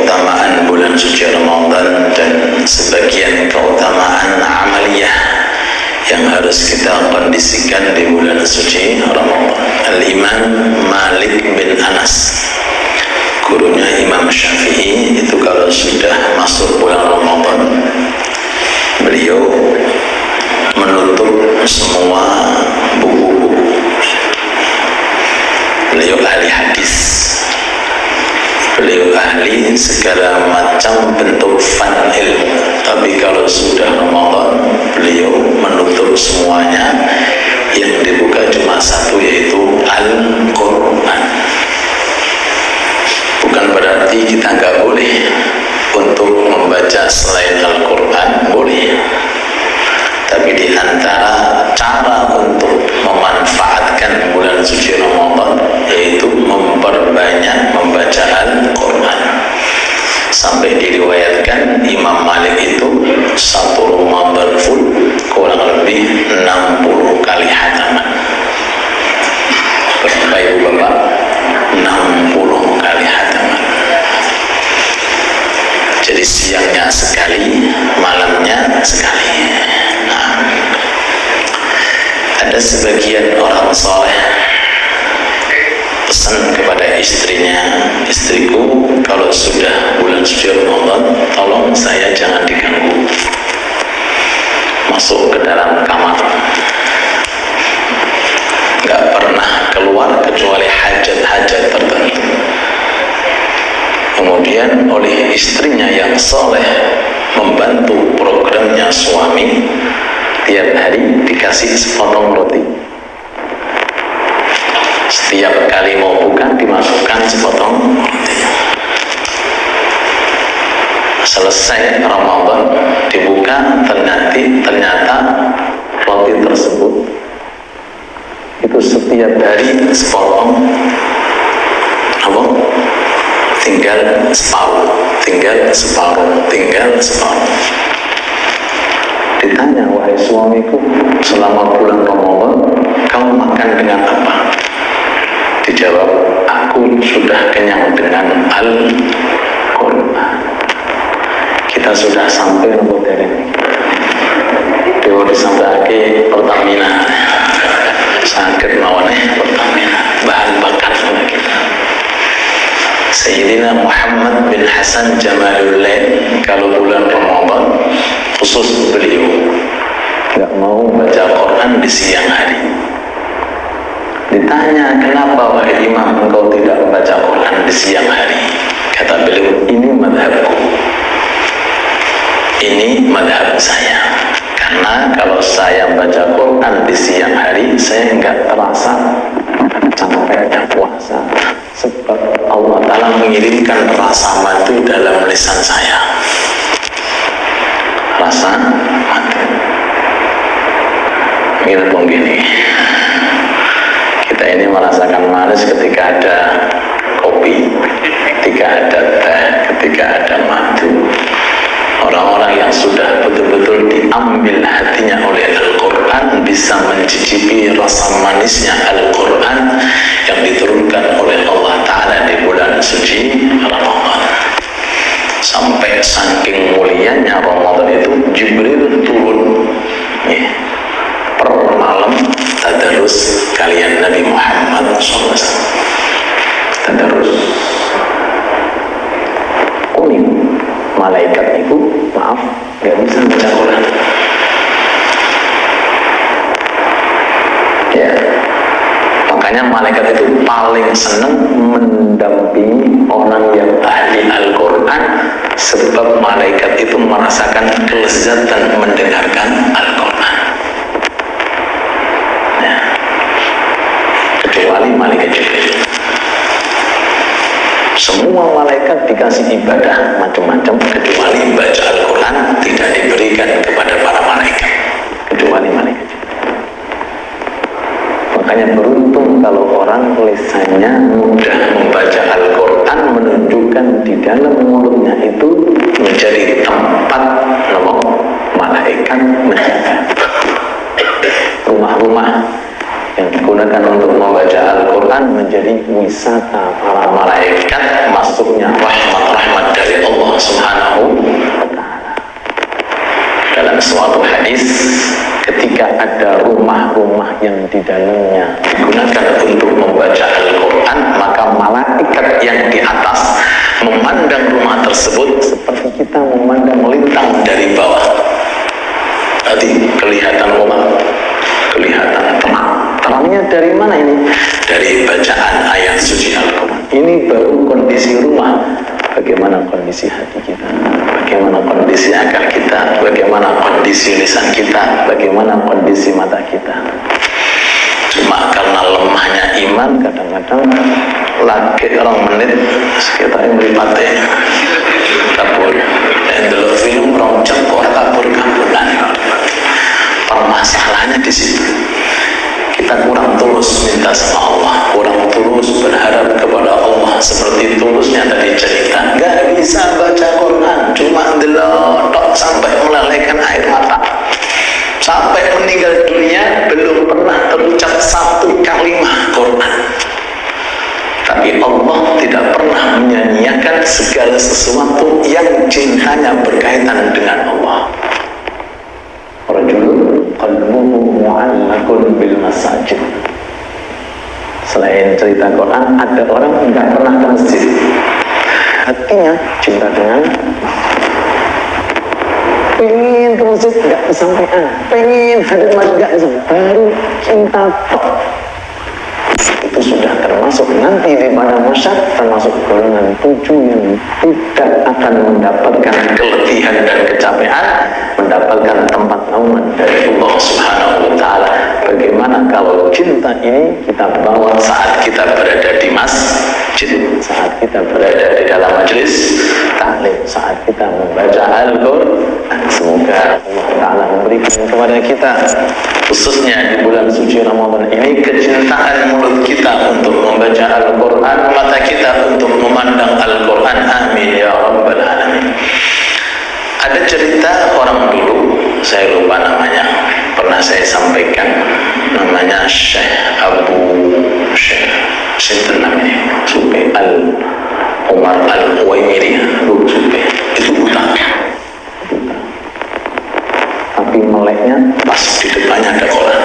keutamaan bulan suci Ramadan dan sebagian keutamaan amaliyah yang harus kita kondisikan di bulan suci Ramadan. Al-Imam Malik bin Anas, gurunya Imam Syafi'i, itu kalau sudah masuk bulan Ramadan, beliau menutup semua buku-buku. Beliau ahli hadis, beliau ahli segala macam bentuk fan ilmu. Tapi kalau sudah Ramadan, beliau menutup semuanya. Yang dibuka cuma satu, yaitu Al-Quran. Bukan berarti kita nggak boleh untuk membaca selain Al-Quran, boleh. Tapi di antara cara untuk memanfaatkan bulan suci Ramadan yaitu memperbanyak membaca Al-Quran. Sampai diriwayatkan Imam Malik itu satu Ramadan full kurang lebih 60 kali khataman. Bapak Ibu Bapak, 60 kali khataman. Jadi siangnya sekali, malamnya sekali. Nah, ada sebagian orang soleh pesan kepada istrinya, istriku kalau sudah bulan suci Ramadan, tolong saya jangan diganggu masuk ke dalam kamar, nggak pernah keluar kecuali hajat-hajat tertentu. Kemudian oleh istrinya yang soleh membantu programnya suami, tiap hari dikasih sepotong roti. Setiap kali mau buka dimasukkan sepotong roti. Selesai Ramadan dibuka, ternyata roti tersebut itu setiap hari sepotong, tinggal separuh. Ditanya, wahai suamiku, selama bulan Ramadan kamu makan dengan apa? Dijawab, aku sudah kenyang dengan Al-Quran. Kita sudah sampai nomor dari Dewa disampaikan Pertamina, sakit mawaneh Pertamina, bahan bakar sama kita. Sayyidina Muhammad bin Hasan Jamalullain kalau bulan Ramadan khusus beliau nggak mau baca Quran di siang hari. Ditanya, kenapa wahai imam engkau tidak membaca Quran di siang hari? Kata beliau, ini madhabku, ini madhab saya. Karena kalau saya baca Quran di siang hari, saya nggak terasa capeknya puasa, sebab Allah Ta'ala mengirimkan rasa madu dalam lisan saya. Rasa madu. Kita begini, kita ini merasakan manis ketika ada kopi, ketika ada teh, ketika ada madu. Orang-orang yang sudah betul-betul diambil hatinya oleh Al-Quran bisa mencicipi rasa manisnya Al-Quran yang diturunkan oleh Allah Ta'ala di bulan suci Ramadan. Sampai saking mulianya Ramadan itu, Jibril turun per malam tadarus kalian Nabi Muhammad SAW. Tadarus kuning. Malaikat itu, maaf, gak bisa baca Quran. Ya, makanya malaikat itu paling senang mendampingi orang yang ahli Al-Quran, sebab malaikat itu merasakan kelezatan mendengarkan Al-Quran. Ya, kecuali malaikat Jibril. Semua malaikat dikasih ibadah macam-macam, kecuali baca Al-Quran tidak diberikan kepada para malaikat, kecuali malaikat. Makanya beruntung kalau orang lisannya mudah membaca Al-Quran, menunjukkan di dalam mulutnya itu menjadi tempat malaikat menjaga. Rumah-rumah yang digunakan untuk membaca Al-Quran menjadi wisata para malaikat, masuknya rahmat-rahmat dari pada rumah-rumah yang di dalamnya digunakan untuk membaca Al-Quran, maka malaikat yang di atas memandang rumah tersebut seperti kita memandang lintang dari bawah. Tadi kelihatan rumah, kelihatan terang. Terangnya dari mana ini? Dari bacaan ayat suci Al-Quran. Ini baru kondisi rumah. Bagaimana kondisi hati kita, bagaimana kondisi akal kita, bagaimana kondisi lisan kita, bagaimana kondisi mata kita. Cuma karena lemahnya iman, kadang-kadang lagi orang menit sekitar yang melipatnya kabur. Dan dulu film orang jempol kabur-kaburan. Permasalahannya di situ. Kita kurang tulus minta sama Allah, kurang tulus berharap kepada Allah seperti tulusnya tadi cerita. Gak bisa baca Quran, cuma delotok sampai melalaikan air mata. Sampai meninggal dunia belum pernah terucap satu kalimat Quran. Tapi Allah tidak pernah menyanyiakan segala sesuatu yang hanya berkaitan dengan Allah. Rajulun qalbuhu mu'allaqun bil masajid. Selain cerita Quran, ada orang enggak pernah ke masjid, hatinya cinta dengan pengen ke masjid enggak kesampaian, pengen hadir masjid enggak kesampaian, baru cinta tok. Itu sudah termasuk nanti di pada masyarakat, termasuk golongan 7 yang tidak akan mendapatkan kelebihan dan kecapean, mendapatkan tempat naungan dari Allah Subhanahu wa Ta'ala. Bagaimana kalau cinta ini kita bawa saat kita berada di masjid, saat kita berada di dalam majelis taklim, saat kita membaca Al-Quran. Semoga Allah Ta'ala memberikan kepada kita, khususnya di bulan suci Ramadan ini, kecintaan mulut kita untuk membaca Al-Quran, mata kita untuk memandang Al-Quran. Amin ya Rabbal Alamin. Ada cerita orang dulu, saya lupa namanya, pernah saya sampaikan, namanya Syekh Sinten namanya, Supe Al-Umar Al-Huwaimiri, Supe, itu buta. Tapi meleknya pas di depannya ada orang.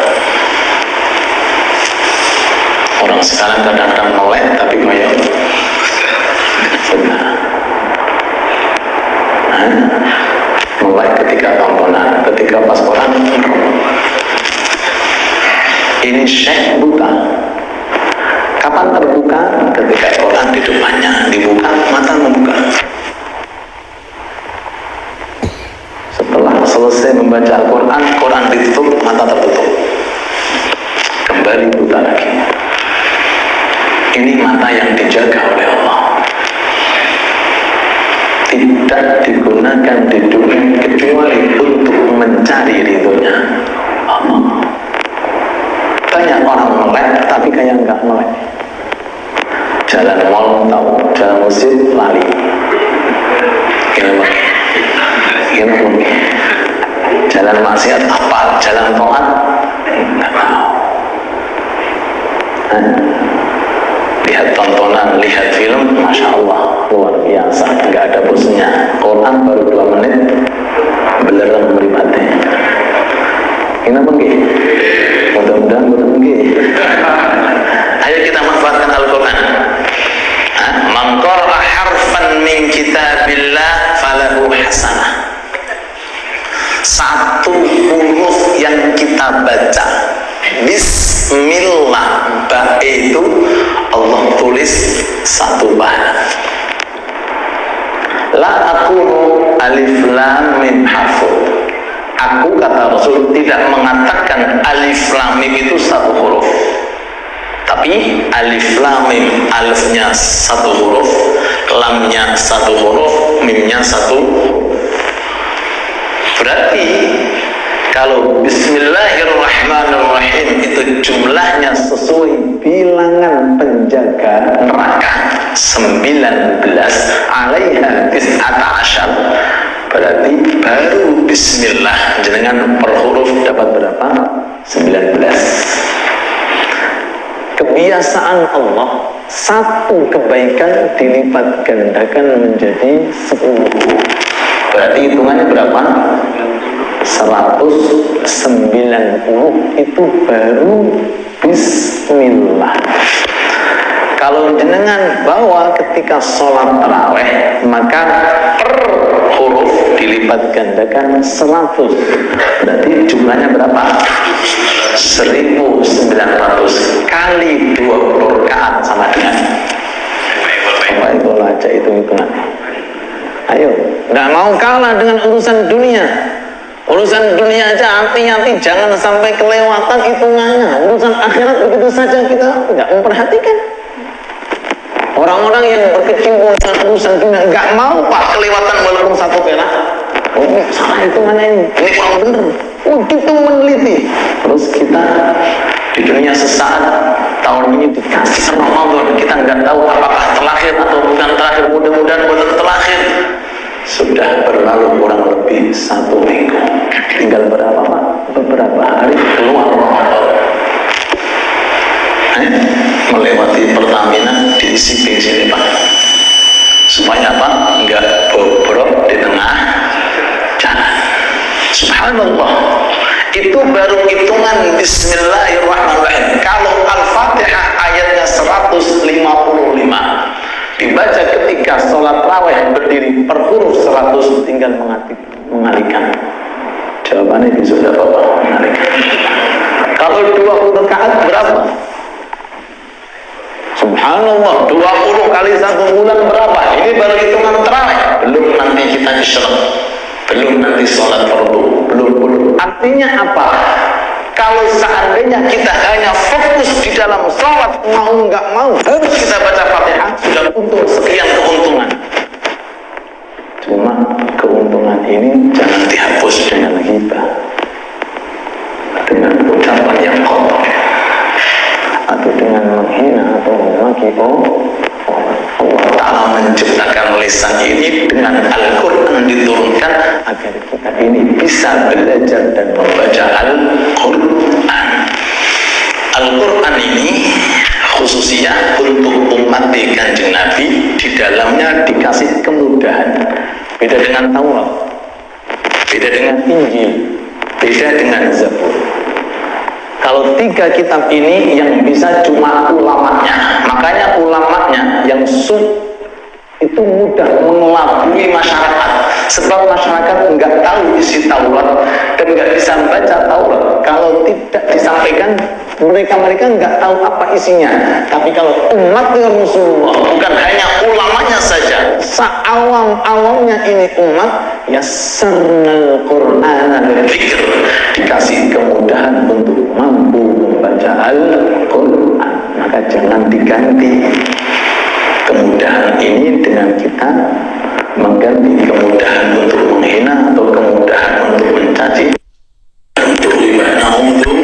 Orang sekarang kadang-kadang melek tapi kayak benar. Melek ketika tontonan, ketika pas orang. Ini Syekh buta. Kapan terbuka? Ketika orang di depannya dibuka, mata membuka. Setelah selesai membaca Al-Quran, Quran ditutup, mata tertutup, kembali buta lagi. Ini mata yang dijaga oleh Allah, tidak digunakan di dunia kecuali untuk mencari ridhonya Allah. Banyak orang melek tapi kayak enggak melek. Jalan mal tahu, jalan masjid lali. Gimana? Jalan maksiat apa? Jalan taat enggak tahu. Lihat tontonan, lihat film, Masya Allah, luar biasa, nggak ada bosannya. Quran baru 2 menit, belerang meripati. Kenapa nggih? Mudah-mudahan betul nggih. Ayo kita manfaatkan Al-Quran. Man qara'a harfan min kitabillah falahu hasanah. Satu huruf yang kita baca, Bismillah, ba itu Allah tulis 1 pahala. La aqulu alif lam mim harfun. Aku, kata Rasul, tidak mengatakan alif lam mim itu 1 huruf. Tapi alif lam mim, alifnya 1 huruf, lamnya 1 huruf, mimnya 1 huruf. Berarti kalau Bismillahirrahmanirrahim itu jumlahnya sesuai bilangan penjaga neraka 19, alaiha 19, berarti baru Bismillah jenengan per huruf dapat berapa? 19. Kebiasaan Allah, 1 kebaikan dilipat gandakan menjadi 10. Berarti hitungannya berapa? 190 itu baru bismillah. Kalau jenengan bawa ketika sholat taraweh, maka per huruf dilipat gandakan 100. Berarti jumlahnya berapa? 1900 kali 20 rakaat sama dengan apa itu aja hitung-hitungannya. Ayo, nggak mau kalah dengan urusan dunia. Urusan dunia aja hati-hati, jangan sampai kelewatan hitungannya. Urusan akhirat begitu saja kita nggak memperhatikan. Orang-orang yang berkecimpung dalam urusan dunia nggak mau pak kelewatan walaupun 1 perak. Oh ini salah hitungannya ini kurang bener. Oh gitu meneliti. Terus kita di dunia sesaat, tahun ini dikasih Ramadan, kita nggak tahu apakah terakhir atau bukan terakhir. Mudah-mudahan bukan terakhir. Sudah berlalu kurang lebih 1 minggu. Tinggal berapa pak? Beberapa hari keluar Ramadan. Melewati Pertamina diisi bensin pak, supaya apa? Enggak bobrok di tengah jalan. Subhanallah, itu baru hitungan bismillahirrahmanirrahim. Kalau Al-Fatihah ayatnya 155 dibaca ketika sholat raweh berdiri per huruf 100, tinggal mengalihkan. Jawabannya di sudah bapak mengalihkan. Kalau 20 rakaat berapa? Subhanallah, 20 kali 1 bulan berapa? Ini baru hitungan tarawih. Belum nanti kita isyraq, belum nanti sholat fardu, belum. Artinya apa? Kalau seandainya kita hanya fokus di dalam sholat, mau nggak mau harus kita baca Fatihah, sudah untung sekian keuntungan. Cuma keuntungan ini jangan dihapus dengan ghibah, dengan ucapan yang kotor, atau dengan menghina atau memaki Allah Ta'ala menciptakan lisan ini dengan Al-Quran diturunkan agar kita ini bisa belajar dan membaca Al-Quran. Al-Quran ini khususnya untuk umat di Kanjeng Nabi, di dalamnya dikasih kemudahan. Beda dengan Taurat, beda dengan Injil, beda dengan Zabur. Kalau 3 kitab ini yang bisa cuma ulamanya, makanya ulamanya yang itu mudah mengelabui masyarakat, sebab masyarakat nggak tahu isi Taurat dan nggak bisa membaca Taurat. Kalau tidak disampaikan, mereka nggak tahu apa isinya. Tapi kalau umat Rasulullah, bukan hanya ulamanya saja, seawam-awamnya ini umat, yassarnal Qur'ana lidzikr, dikasih kemudahan untuk mampu membaca Al-Quran. Maka jangan diganti kemudahan ini dengan kita mengganti kemudahan untuk menghina atau kemudahan untuk mencaci, untuk ibadah, untuk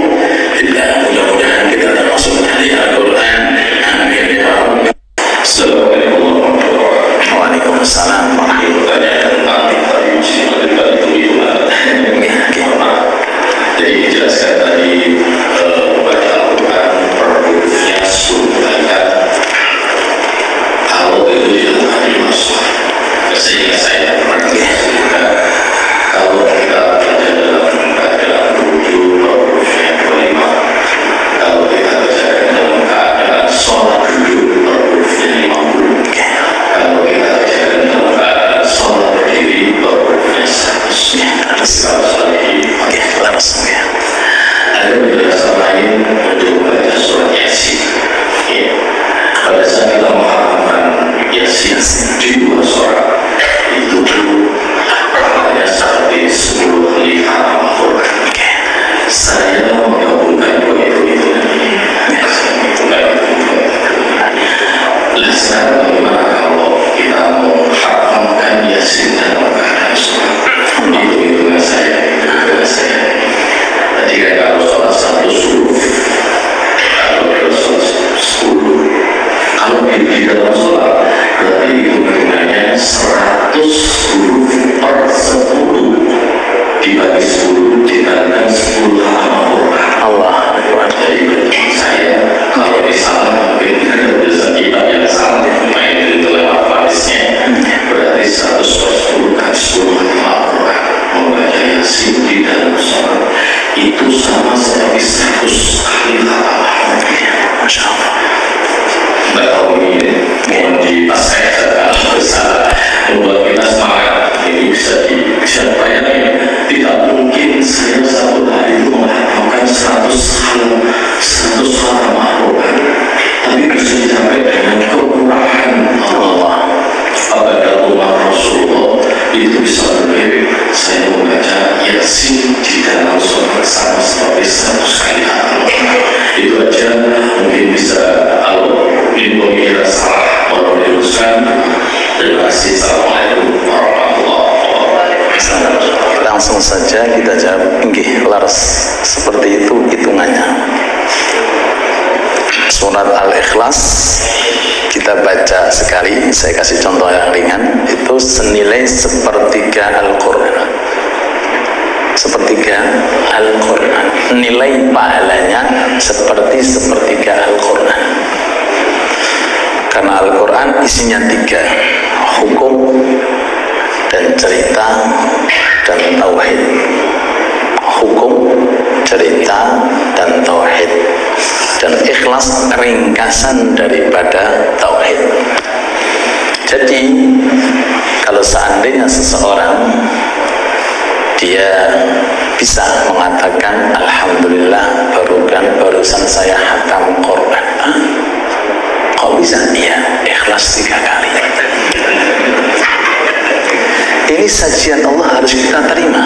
tidak. Mudah-mudahan kita termasuk dari Al-Quran. Amin ya Allah. Assalamualaikum warahmatullahi wabarakatuh. Waalaikumsalam warahmatullahi wabarakatuh. Jadi dijelaskan tadi membaca Al-Quran per hurufnya sunnah. Kalau itu yang tadi masuk, sehingga saya pernah mengatakan kalau kita baca dalam wudhu per hurufnya 25, kalau kita baca dalam keadaan sholat duduk per hurufnya 50, kalau kita baca dalam keadaan sholat berdiri per hurufnya 100. Ada penjelasan lain untuk membaca surat Yasin. Pada saat kita menghafalkan Yasin di 2 surat, itu pahalanya seperti 9 saja? Kita jawab, nggih, laras. Seperti itu hitungannya. Surat Al-Ikhlas kita baca sekali, saya kasih contoh yang ringan, itu senilai sepertiga Al-Quran. Sepertiga Al-Quran, nilai pahalanya seperti sepertiga Al-Quran. Karena Al-Quran isinya 3, hukum dan cerita dan tauhid. Hukum, cerita dan tauhid. Dan ikhlas ringkasan daripada tauhid. Jadi kalau seandainya seseorang dia bisa mengatakan alhamdulillah barusan saya khatam Quran. Kok bisa? Iya, ikhlas 3 kali. Ini sajian Allah harus kita terima.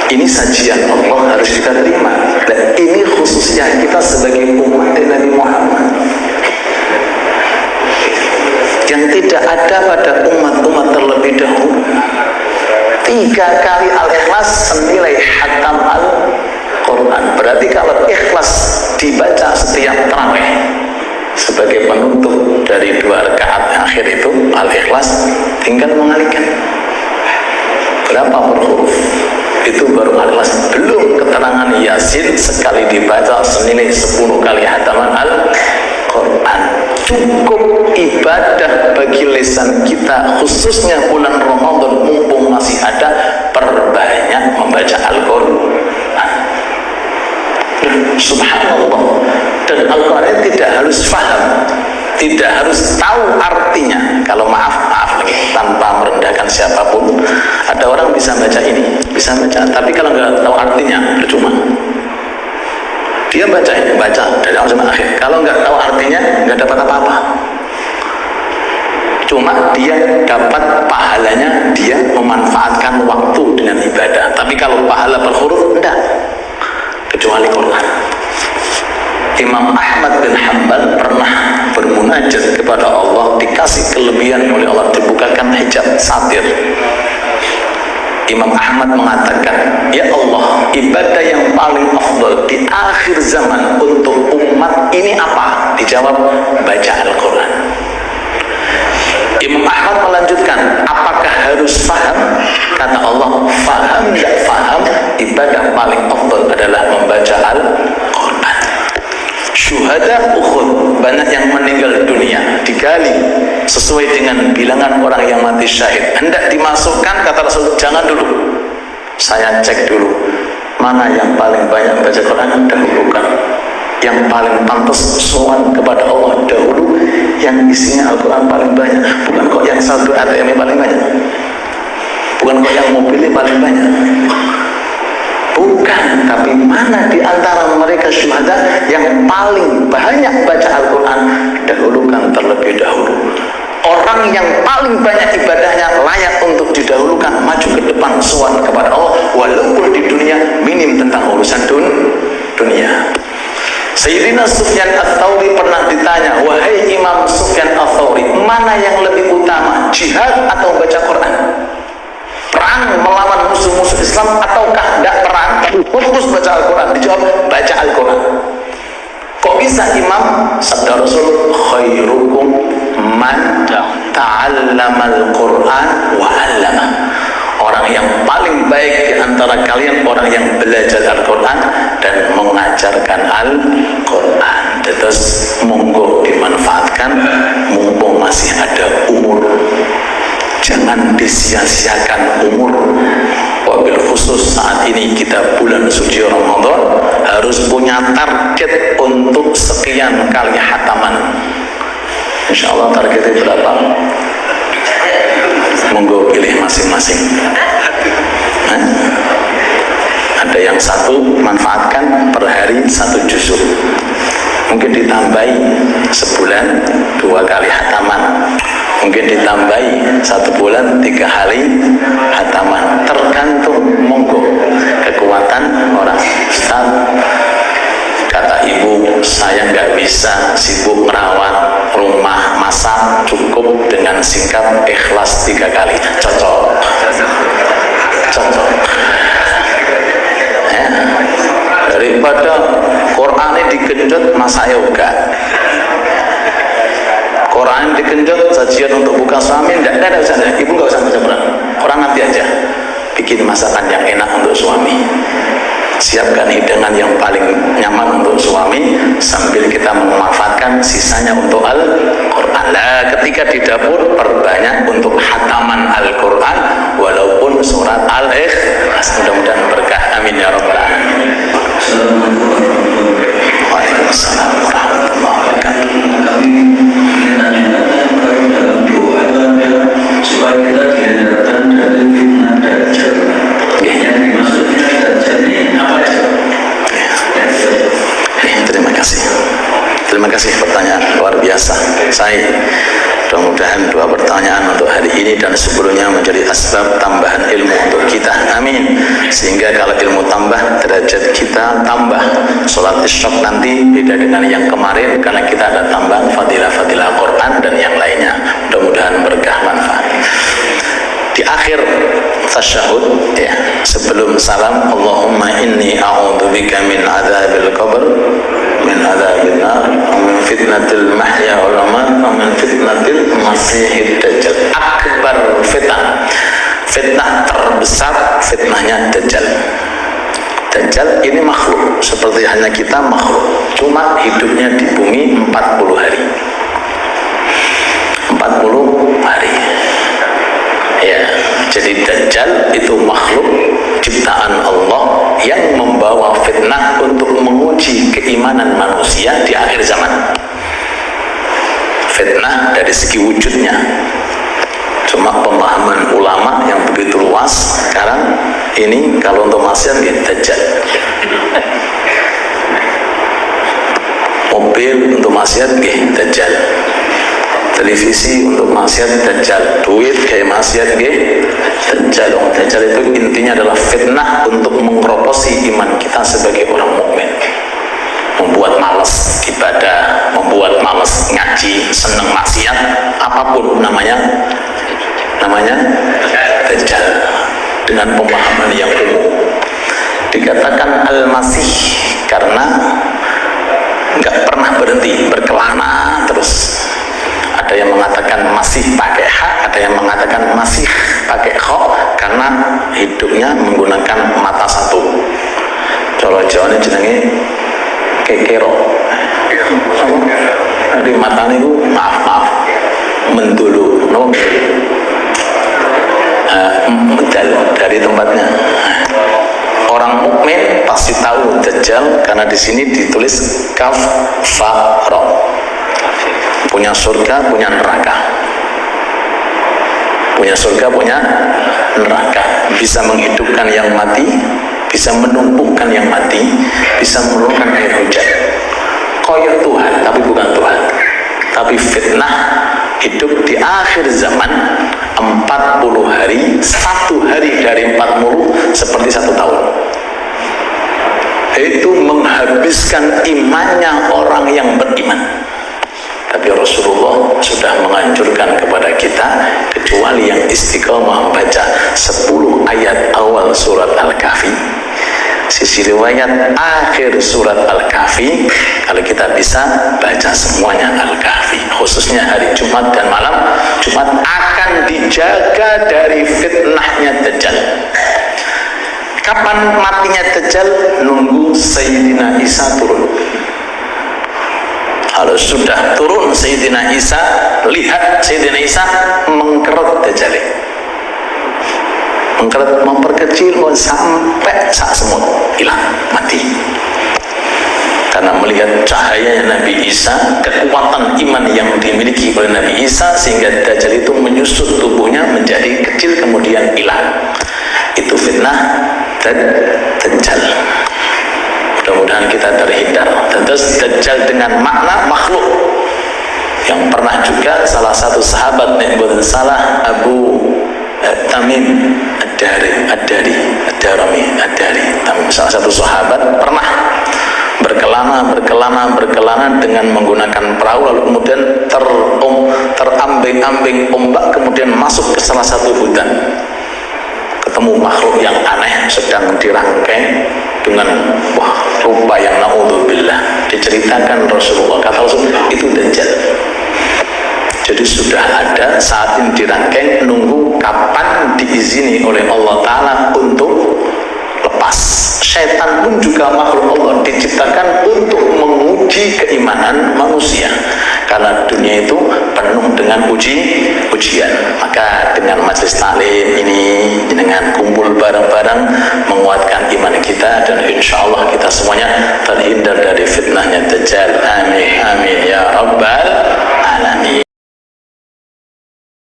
Ini sajian Allah harus kita terima. Dan ini khususnya kita sebagai umat Nabi Muhammad yang tidak ada pada umat-umat terlebih dahulu. 3 kali Al-Ikhlas senilai khatam Al-Quran. Berarti kalau ikhlas dibaca setiap tarawih sebagai penutup dari 2 rakaat akhir itu Al-Ikhlas, tinggal mengalihkan berapa per huruf itu baru Al-Ikhlas. Belum keterangan Yasin sekali dibaca senilai 10 kali hataman Al-Quran. Cukup ibadah bagi lisan kita, khususnya bulan Ramadan mumpung masih ada, perbanyak membaca Al-Quran. Subhanallah. Dan Al-Quran tidak harus paham, tidak harus tahu artinya. Kalau maaf lagi, tanpa merendahkan siapapun, ada orang bisa baca ini, bisa baca, tapi kalau nggak tahu artinya percuma. Dia baca dari awal sampai akhir, kalau nggak tahu artinya nggak dapat apa-apa. Cuma dia dapat pahalanya, dia memanfaatkan waktu dengan ibadah. Tapi kalau pahala per huruf enggak, kecuali Quran. Imam Ahmad bin Hanbal pernah bermunajat kepada Allah, dikasih kelebihan oleh Allah, dibukakan hijab satir. Imam Ahmad mengatakan, ya Allah, ibadah yang paling afdal di akhir zaman untuk umat ini apa? Dijawab, baca Al-Quran. Imam Ahmad melanjutkan, apakah harus faham? Kata Allah, faham tidak faham, ibadah paling afdal adalah membaca Al-Quran. Syuhada Uhud, banyak yang meninggal dunia, digali sesuai dengan bilangan orang yang mati syahid. Hendak dimasukkan, kata Rasul, jangan dulu, saya cek dulu mana yang paling banyak baca Quran, dahulukan. Yang paling pantas sowan kepada Allah dahulu, yang isinya Al-Quran paling banyak. Bukan kok yang satu ATM paling banyak, bukan kok yang mobilnya paling banyak, bukan, tapi mana di antara mereka syuhada yang paling banyak baca Al-Quran, dahulukan terlebih dahulu. Orang yang paling banyak ibadahnya layak untuk didahulukan, maju ke depan sowan kepada Allah, walaupun di dunia minim tentang urusan dunia. Sayyidina Sufyan Ats-Tsauri pernah ditanya, wahai Imam Sufyan Ats-Tsauri, mana yang lebih utama, jihad atau baca Quran? Perang melawan musuh-musuh Islam ataukah tidak perang tapi fokus baca Al-Quran? Dijawab, baca Al-Quran. Kok bisa Imam? Sabda Rasul, khairukum man ta'allamal Quran wa 'allama. Orang yang paling baik di antara kalian orang yang belajar Al-Quran dan mengajarkan Al-Quran. Terus monggo dimanfaatkan mumpung masih ada umur. Jangan disia-siakan umur. Wabil khusus saat ini kita bulan suci Ramadan harus punya target untuk sekian kali hataman. Insya Allah targetnya berapa? Monggo pilih masing-masing. Ada yang 1, manfaatkan per hari 1 juzuk. Mungkin ditambahi sebulan 2 kali hataman. Mungkin ditambahi 1 bulan 3 kali hataman. Tergantung monggo kekuatan orang. Ustaz, kata ibu, saya nggak bisa, sibuk merawat rumah, masak, cukup dengan singkat ikhlas 3 kali. Cocok. cocok. Ya. Daripada Qurannya digenjot masa yoga, Quran digenjot sajian untuk buka suami, tidak ada usah, ibu nggak usah baca Quran. Quran nanti aja, bikin masakan yang enak untuk suami, siapkan hidangan yang paling nyaman untuk suami, sambil kita memanfaatkan sisanya untuk Al-Quran. Nah, ketika di dapur perbanyak untuk hataman Al-Quran, walaupun surat Al-Ikhlas. Mudah-mudahan berkah, amin ya rabbal alamin. Waalaikumsalam warahmatullahi wabarakatuh. Supaya kita dihindarkan dari fitnah dajjal. Yang dimaksudnya dajjal ini apa aja? Terima kasih pertanyaan luar biasa. Saya mudah-mudahan dua pertanyaan untuk hari ini dan sebelumnya menjadi asbab tambahan ilmu untuk kita. Amin. Sehingga kalau ilmu tambah, derajat kita tambah. Sholat isyraq nanti beda dengan yang kemarin karena kita ada tambahan fadilah-fadilah Quran dan yang lainnya. Mudah-mudahan berkah manfaat. Di akhir tasyahud, ya, sebelum salam, Allahumma inni a'udzubika min adzabil qabr, min adzabil nar, min fitnatil mahya wal mamat, min fitnatil masiihid dajjal. Akbar fitnah terbesar, fitnahnya dajjal. Dajjal ini makhluk seperti hanya kita makhluk, cuma hidupnya di bumi 40 hari. 40 hari. Ya, jadi Dajjal itu makhluk ciptaan Allah yang membawa fitnah untuk menguji keimanan manusia di akhir zaman. Fitnah dari segi wujudnya, cuma pemahaman ulama yang begitu luas sekarang ini. Kalau untuk maksiat ya Dajjal, mobil untuk maksiat ya Dajjal, televisi untuk maksiat Dajjal, duit kayak maksiat Dajjal. Dajjal itu intinya adalah fitnah untuk mengkeroposi iman kita sebagai orang mukmin, membuat malas ibadah, membuat malas ngaji, seneng maksiat, apapun namanya Dajjal. Dengan pemahaman yang umum dikatakan Al-Masih karena nggak pernah berhenti, berkelana terus. Ada yang mengatakan masih pakai hak, ada yang mengatakan masih pakai kho, karena hidupnya menggunakan mata satu. Kalau Jawa ini jenenge kekero. Jadi matanya itu maaf mendulu, medal dari tempatnya. Orang mukmin pasti tahu Dajjal karena di sini ditulis kaf fa ra. Punya surga, punya neraka. Punya surga, punya neraka. Bisa menghidupkan yang mati, bisa menumbuhkan yang mati, bisa menurunkan air hujan. Koyok Tuhan, tapi bukan Tuhan. Tapi fitnah hidup di akhir zaman 40 hari, 1 hari dari 40 seperti 1 tahun. Itu menghabiskan imannya orang yang beriman. Tapi Rasulullah sudah menganjurkan kepada kita, kecuali yang istiqomah membaca 10 ayat awal surat Al-Kahfi, sisi riwayat akhir surat Al-Kahfi, kalau kita bisa baca semuanya Al-Kahfi, khususnya hari Jumat dan malam Jumat, akan dijaga dari fitnahnya Dajjal. Kapan matinya Dajjal? Nunggu Sayyidina Isa turun. Kalau sudah turun Sayyidina Isa, lihat Sayyidina Isa mengkerut Dajjal, mengkerut, memperkecil sampai sak semut, hilang, mati. Karena melihat cahayanya Nabi Isa, kekuatan iman yang dimiliki oleh Nabi Isa, sehingga Dajjal itu menyusut tubuhnya menjadi kecil kemudian hilang. Itu fitnah Dajjal. Mudah-mudahan kita terhindar. Terus Dajjal dengan makna makhluk, yang pernah juga salah satu sahabat yang salah, Abu Tamim Ad-Darimi, salah satu sahabat pernah berkelana dengan menggunakan perahu, lalu kemudian terambing-ambing ombak, kemudian masuk ke salah satu hutan. ketemu makhluk yang aneh sedang dirangkai dengan rupa yang naudzubillah, diceritakan Rasulullah, kata Rasulullah itu Dajjal. Jadi sudah ada, saat ini dirangkai, nunggu kapan diizini oleh Allah Ta'ala untuk lepas. Setan pun juga makhluk Allah, diciptakan untuk menguji keimanan manusia, karena dunia itu penuh dengan ujian. Maka dengan majelis taklim ini, dengan kumpul bareng-bareng, menguatkan iman kita, dan insya Allah kita semuanya terhindar dari fitnahnya Dajjal